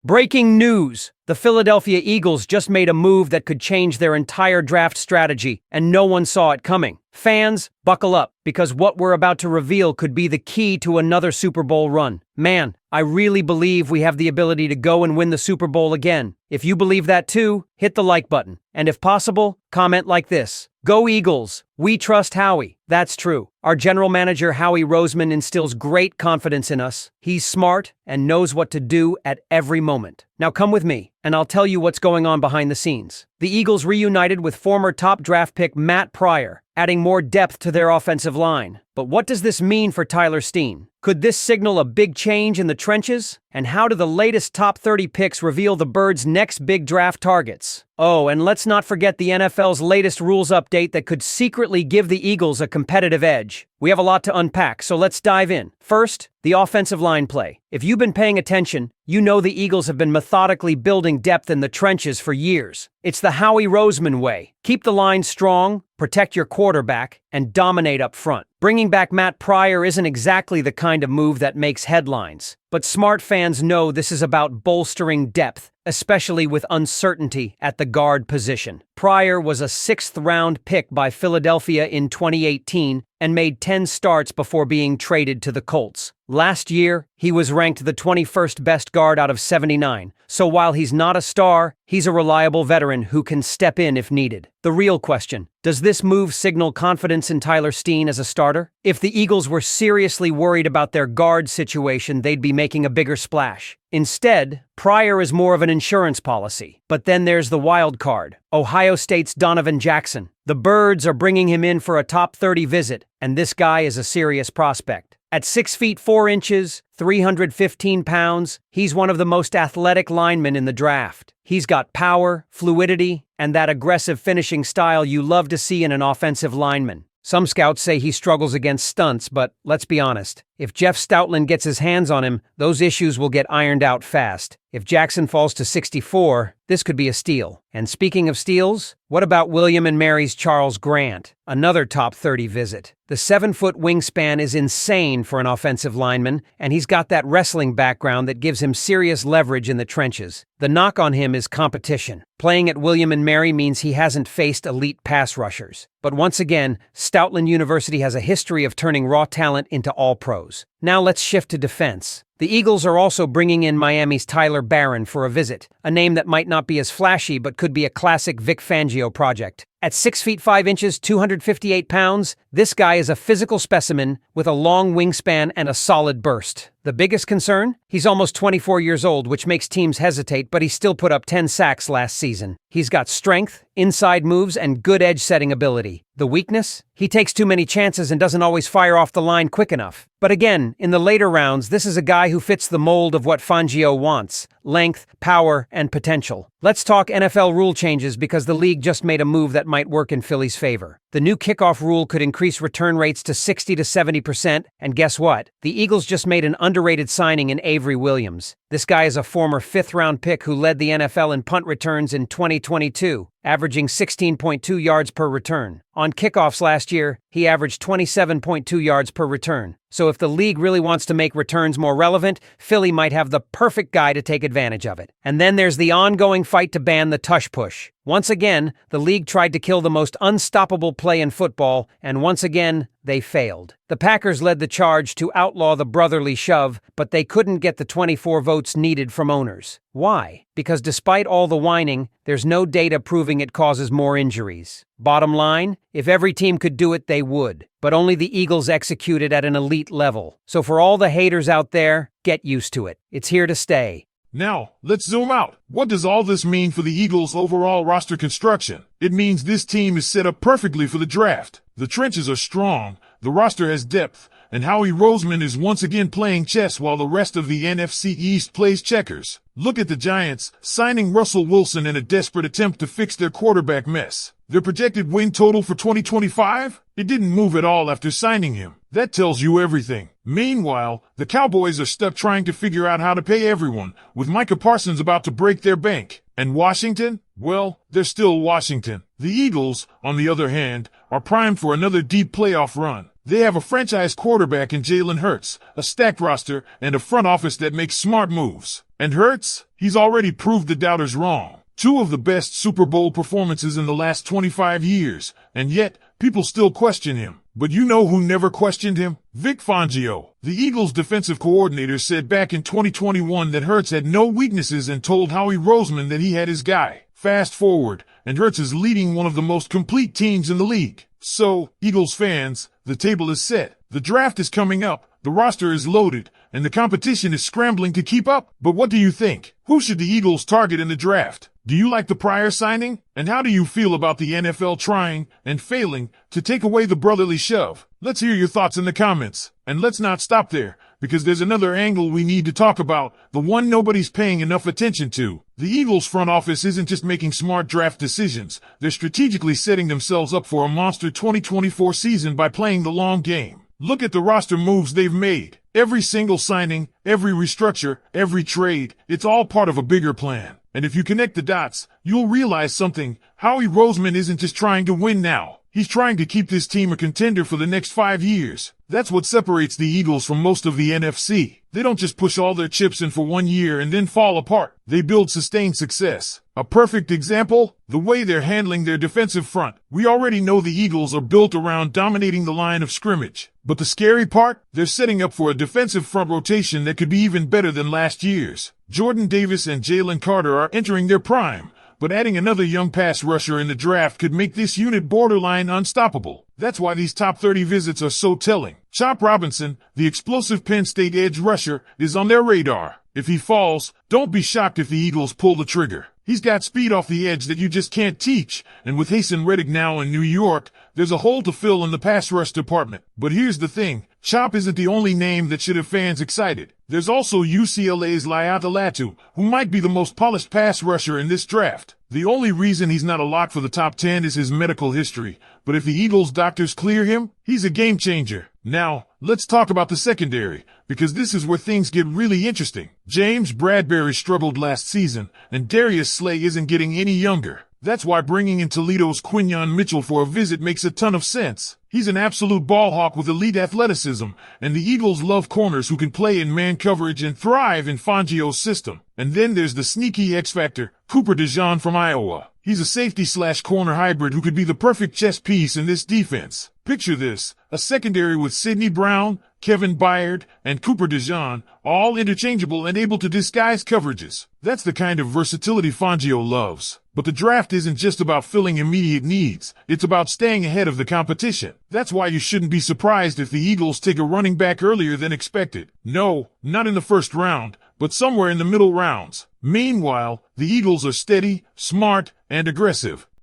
Breaking news! The Philadelphia Eagles just made a move that could change their entire draft strategy, and no one saw it coming. Fans, buckle up, because what we're about to reveal could be the key to another Super Bowl run. Man, I really believe we have the ability to go and win the Super Bowl again. If you believe that too, hit the like button. And if possible, comment like this: Go Eagles! We trust Howie. That's true. Our general manager Howie Roseman instills great confidence in us. He's smart and knows what to do at every moment. Now come with me, and I'll tell you what's going on behind the scenes. The Eagles reunited with former top draft pick Matt Pryor, adding more depth to their offensive line. But what does this mean for Tyler Steen? Could this signal a big change in the trenches? And how do the latest top 30 picks reveal the Birds' next big draft targets? Oh, and let's not forget the NFL's latest rules update that could secretly give the Eagles a competitive edge. We have a lot to unpack, so let's dive in. First, the offensive line play. If you've been paying attention, you know the Eagles have been methodically building depth in the trenches for years. It's the Howie Roseman way. Keep the line strong, protect your quarterback, and dominate up front. Bringing back Matt Pryor isn't exactly the kind of move that makes headlines, but smart fans know this is about bolstering depth, especially with uncertainty at the guard position. Pryor was a 6th-round pick by Philadelphia in 2018 and made 10 starts before being traded to the Colts. Last year, he was ranked the 21st best guard out of 79, so while he's not a star, he's a reliable veteran who can step in if needed. The real question: does this move signal confidence in Tyler Steen as a starter? If the Eagles were seriously worried about their guard situation, they'd be making a bigger splash. Instead, Pryor is more of an insurance policy. But then there's the wild card: Ohio State's Donovan Jackson. The Birds are bringing him in for a top 30 visit, and this guy is a serious prospect. At 6 feet 4 inches, 315 pounds, he's one of the most athletic linemen in the draft. He's got power, fluidity, and that aggressive finishing style you love to see in an offensive lineman. Some scouts say he struggles against stunts, but let's be honest. If Jeff Stoutland gets his hands on him, those issues will get ironed out fast. If Jackson falls to 64, this could be a steal. And speaking of steals, what about William and Mary's Charles Grant, another top 30 visit? The 7-foot wingspan is insane for an offensive lineman, and he's got that wrestling background that gives him serious leverage in the trenches. The knock on him is competition. Playing at William and Mary means he hasn't faced elite pass rushers. But once again, Stoutland University has a history of turning raw talent into all-pros. Now let's shift to defense. The Eagles are also bringing in Miami's Tyler Barron for a visit, a name that might not be as flashy but could be a classic Vic Fangio project. At 6 feet 5 inches, 258 pounds, this guy is a physical specimen with a long wingspan and a solid burst. The biggest concern? He's almost 24 years old, which makes teams hesitate, but he still put up 10 sacks last season. He's got strength, inside moves, and good edge-setting ability. The weakness? He takes too many chances and doesn't always fire off the line quick enough. But again, in the later rounds, this is a guy who fits the mold of what Fangio wants: length, power, and potential. Let's talk NFL rule changes, because the league just made a move that might work in Philly's favor. The new kickoff rule could increase return rates to 60 to 70%, and guess what? The Eagles just made an underrated signing in Avery Williams. This guy is a former 5th-round pick who led the NFL in punt returns in 2022, averaging 16.2 yards per return. On kickoffs last year, he averaged 27.2 yards per return. So if the league really wants to make returns more relevant, Philly might have the perfect guy to take advantage of it. And then there's the ongoing fight to ban the tush push. Once again, the league tried to kill the most unstoppable play in football, and once again, they failed. The Packers led the charge to outlaw the brotherly shove, but they couldn't get the 24 votes needed from owners. Why? Because despite all the whining, there's no data proving it causes more injuries. Bottom line, if every team could do it, they would. But only the Eagles execute it at an elite level. So for all the haters out there, get used to it. It's here to stay. Now, let's zoom out. What does all this mean for the Eagles' overall roster construction? It means this team is set up perfectly for the draft. The trenches are strong, the roster has depth, and Howie Roseman is once again playing chess while the rest of the NFC East plays checkers. Look at the Giants, signing Russell Wilson in a desperate attempt to fix their quarterback mess. Their projected win total for 2025? It didn't move at all after signing him. That tells you everything. Meanwhile, the Cowboys are stuck trying to figure out how to pay everyone, with Micah Parsons about to break their bank. And Washington? Well, they're still Washington. The Eagles, on the other hand, are primed for another deep playoff run. They have a franchise quarterback in Jalen Hurts, a stacked roster, and a front office that makes smart moves. And Hurts? He's already proved the doubters wrong. Two of the best Super Bowl performances in the last 25 years, and yet, people still question him. But you know who never questioned him? Vic Fangio. The Eagles' defensive coordinator said back in 2021 that Hurts had no weaknesses and told Howie Roseman that he had his guy. Fast forward, and Hurts is leading one of the most complete teams in the league. So, Eagles fans, the table is set. The draft is coming up, the roster is loaded, and the competition is scrambling to keep up. But what do you think? Who should the Eagles target in the draft? Do you like the prior signing? And how do you feel about the NFL trying and failing to take away the brotherly shove? Let's hear your thoughts in the comments. And let's not stop there, because there's another angle we need to talk about, the one nobody's paying enough attention to. The Eagles front office isn't just making smart draft decisions, they're strategically setting themselves up for a monster 2024 season by playing the long game. Look at the roster moves they've made. Every single signing, every restructure, every trade, it's all part of a bigger plan. And if you connect the dots, you'll realize something. Howie Roseman isn't just trying to win now. He's trying to keep this team a contender for the next 5 years. That's what separates the Eagles from most of the NFC. They don't just push all their chips in for 1 year and then fall apart. They build sustained success. A perfect example? The way they're handling their defensive front. We already know the Eagles are built around dominating the line of scrimmage. But the scary part? They're setting up for a defensive front rotation that could be even better than last year's. Jordan Davis and Jalen Carter are entering their prime. But adding another young pass rusher in the draft could make this unit borderline unstoppable. That's why these top 30 visits are so telling. Chop Robinson, the explosive Penn State edge rusher, is on their radar. If he falls, don't be shocked if the Eagles pull the trigger. He's got speed off the edge that you just can't teach, and with Hasten Reddick now in New York, there's a hole to fill in the pass rush department. But here's the thing, Chop isn't the only name that should have fans excited. There's also UCLA's Laiata Latu, who might be the most polished pass rusher in this draft. The only reason he's not a lock for the top 10 is his medical history, but if the Eagles' doctors clear him, he's a game changer. Now, let's talk about the secondary, because this is where things get really interesting. James Bradbury struggled last season, and Darius Slay isn't getting any younger. That's why bringing in Toledo's Quinyon Mitchell for a visit makes a ton of sense. He's an absolute ball hawk with elite athleticism, and the Eagles love corners who can play in man coverage and thrive in Fangio's system. And then there's the sneaky X-Factor, Cooper DeJean from Iowa. He's a safety/corner hybrid who could be the perfect chess piece in this defense. Picture this, a secondary with Sidney Brown, Kevin Byard, and Cooper DeJean, all interchangeable and able to disguise coverages. That's the kind of versatility Fangio loves. But the draft isn't just about filling immediate needs, it's about staying ahead of the competition. That's why you shouldn't be surprised if the Eagles take a running back earlier than expected. No, not in the first round, but somewhere in the middle rounds. Meanwhile, the Eagles are steady, smart, and aggressive.